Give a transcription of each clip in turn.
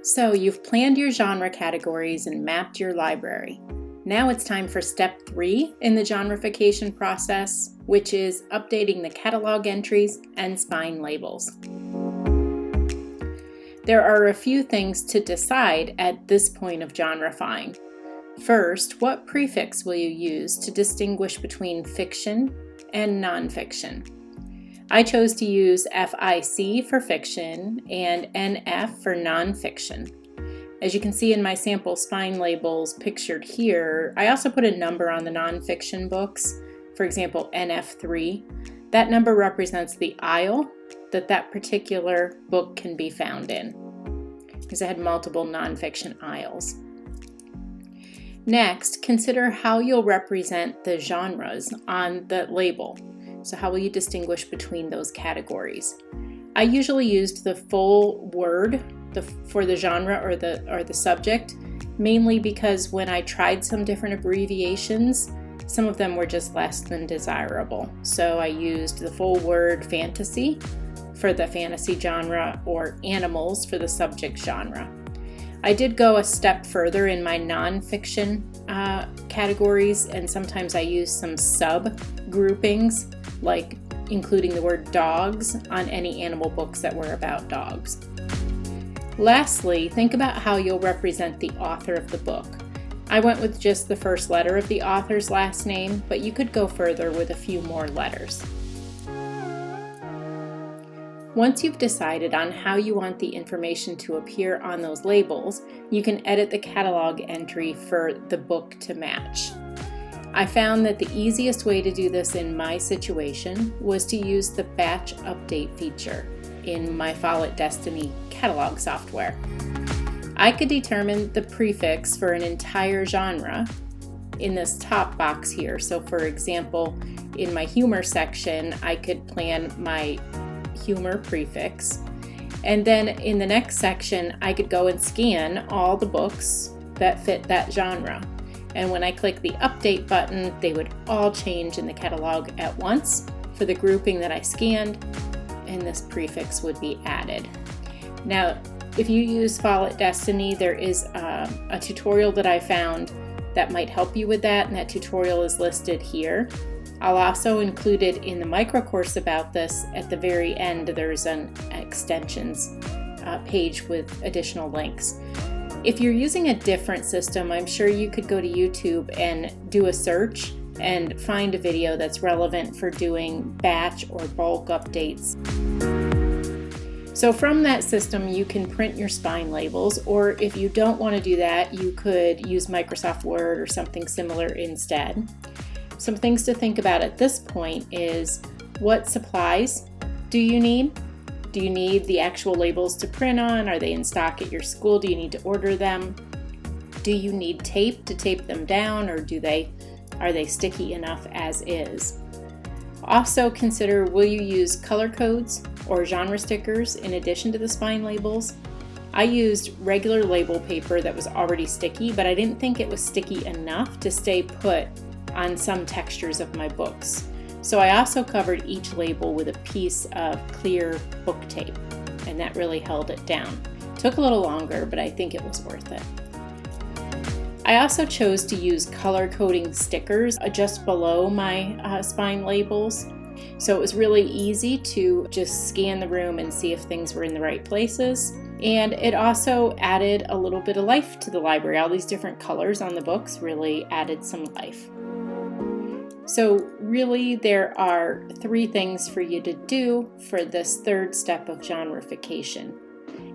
So you've planned your genre categories and mapped your library. Now it's time for step 3 in the genreification process, which is updating the catalog entries and spine labels. There are a few things to decide at this point of genreifying. First, what prefix will you use to distinguish between fiction and nonfiction? I chose to use FIC for fiction and NF for nonfiction. As you can see in my sample spine labels pictured here, I also put a number on the nonfiction books, for example NF3. That number represents the aisle that particular book can be found in, because I had multiple nonfiction aisles. Next, consider how you'll represent the genres on the label. So how will you distinguish between those categories? I usually used the full word for the genre or the subject, mainly because when I tried some different abbreviations, some of them were just less than desirable. So I used the full word fantasy for the fantasy genre or animals for the subject genre. I did go a step further in my nonfiction categories, and sometimes I used some sub-groupings, like including the word dogs on any animal books that were about dogs. Lastly, think about how you'll represent the author of the book. I went with just the first letter of the author's last name, but you could go further with a few more letters. Once you've decided on how you want the information to appear on those labels, you can edit the catalog entry for the book to match. I found that the easiest way to do this in my situation was to use the batch update feature in my Follett Destiny catalog software. I could determine the prefix for an entire genre in this top box here. So for example, in my humor section, I could plan my humor prefix. And then in the next section, I could go and scan all the books that fit that genre. And when I click the update button, they would all change in the catalog at once for the grouping that I scanned, and this prefix would be added. Now, if you use Follett Destiny, there is a tutorial that I found that might help you with that, and that tutorial is listed here. I'll also include it in the micro course about this. At the very end, there's an extensions page with additional links. If you're using a different system, I'm sure you could go to YouTube and do a search and find a video that's relevant for doing batch or bulk updates. So from that system, you can print your spine labels, or if you don't want to do that, you could use Microsoft Word or something similar instead. Some things to think about at this point is, what supplies do you need? Do you need the actual labels to print on? Are they in stock at your school? Do you need to order them? Do you need tape to tape them down, or are they sticky enough as is? Also consider, will you use color codes or genre stickers in addition to the spine labels? I used regular label paper that was already sticky, but I didn't think it was sticky enough to stay put on some textures of my books. So I also covered each label with a piece of clear book tape, and that really held it down. Took a little longer, but I think it was worth it. I also chose to use color coding stickers just below my spine labels. So it was really easy to just scan the room and see if things were in the right places. And it also added a little bit of life to the library. All these different colors on the books really added some life. So really, there are 3 things for you to do for this third step of genreification.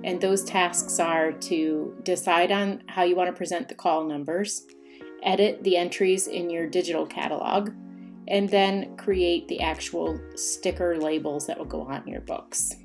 And those tasks are to decide on how you want to present the call numbers, edit the entries in your digital catalog, and then create the actual sticker labels that will go on your books.